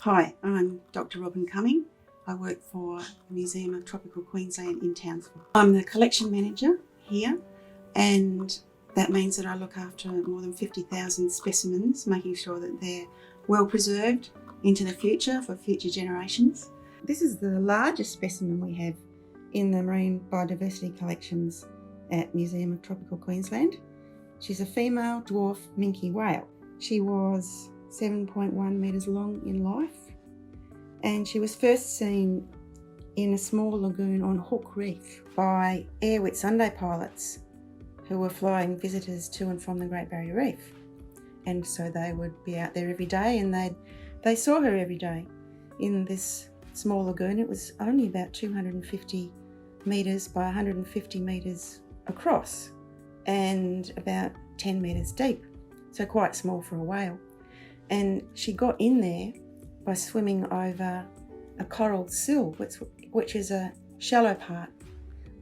Hi, I'm Dr. Robyn Cumming. I work for the Museum of Tropical Queensland in Townsville. I'm the collection manager here, and that means that I look after more than 50,000 specimens, making sure that they're well preserved into the future for future generations. This is the largest specimen we have in the Marine Biodiversity Collections at Museum of Tropical Queensland. She's a female dwarf Minke whale. She was 7.1 metres long in life, and she was first seen in a small lagoon on Hook Reef by Air Whitsunday pilots who were flying visitors to and from the Great Barrier Reef. And so they would be out there every day, and they saw her every day in this small lagoon. It was only about 250 metres by 150 metres across and about 10 metres deep, so quite small for a whale. And she got in there by swimming over a coral sill, which is a shallow part,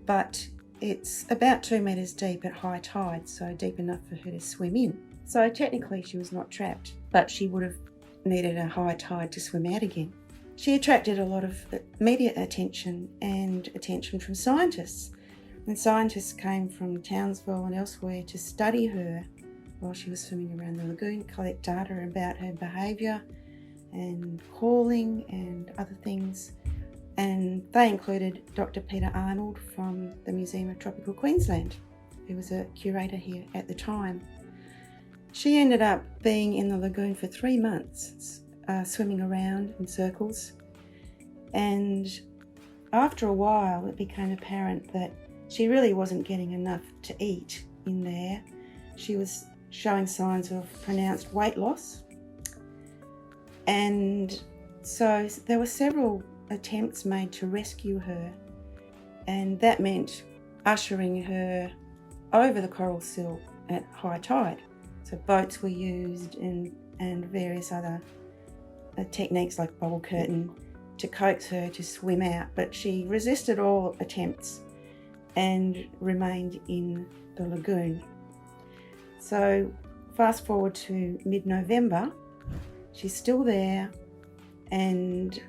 but it's about 2 metres deep at high tide, so deep enough for her to swim in. So technically she was not trapped, but she would have needed a high tide to swim out again. She attracted a lot of media attention and attention from scientists. And scientists came from Townsville and elsewhere to study her while she was swimming around the lagoon, collect data about her behaviour and calling and other things. And they included Dr. Peter Arnold from the Museum of Tropical Queensland, who was a curator here at the time. She ended up being in the lagoon for 3 months, swimming around in circles. And after a while, it became apparent that she really wasn't getting enough to eat in there. She was showing signs of pronounced weight loss. And so there were several attempts made to rescue her, and that meant ushering her over the coral sill at high tide. So boats were used and various other techniques like bubble curtain to coax her to swim out, but she resisted all attempts and remained in the lagoon. So fast forward to mid-November, she's still there, and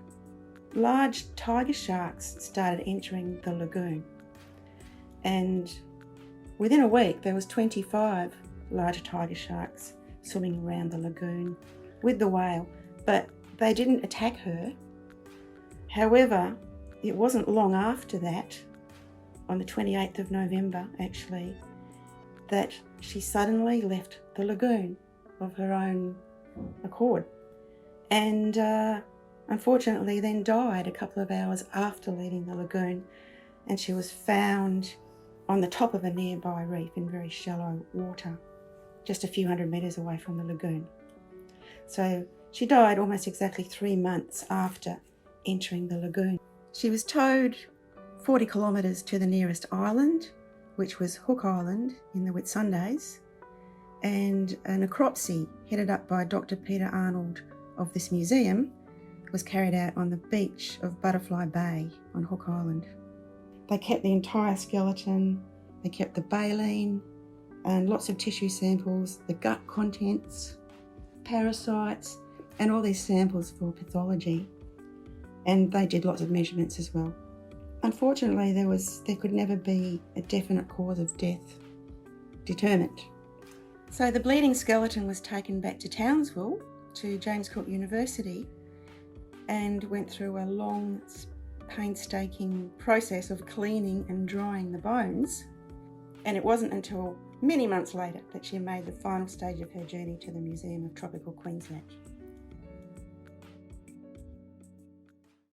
large tiger sharks started entering the lagoon. And within a week, there was 25 large tiger sharks swimming around the lagoon with the whale, but they didn't attack her. However, it wasn't long after that, on the 28th of November actually, that she suddenly left the lagoon of her own accord, and unfortunately then died a couple of hours after leaving the lagoon. And she was found on the top of a nearby reef in very shallow water, just a few hundred metres away from the lagoon. So she died almost exactly 3 months after entering the lagoon. She was towed 40 kilometres to the nearest island, which was Hook Island in the Whitsundays, and a necropsy headed up by Dr. Peter Arnold of this museum was carried out on the beach of Butterfly Bay on Hook Island. They kept the entire skeleton, they kept the baleen and lots of tissue samples, the gut contents, parasites, and all these samples for pathology. And they did lots of measurements as well. Unfortunately, there could never be a definite cause of death determined. So the bleeding skeleton was taken back to Townsville, to James Cook University, and went through a long, painstaking process of cleaning and drying the bones. And it wasn't until many months later that she made the final stage of her journey to the Museum of Tropical Queensland.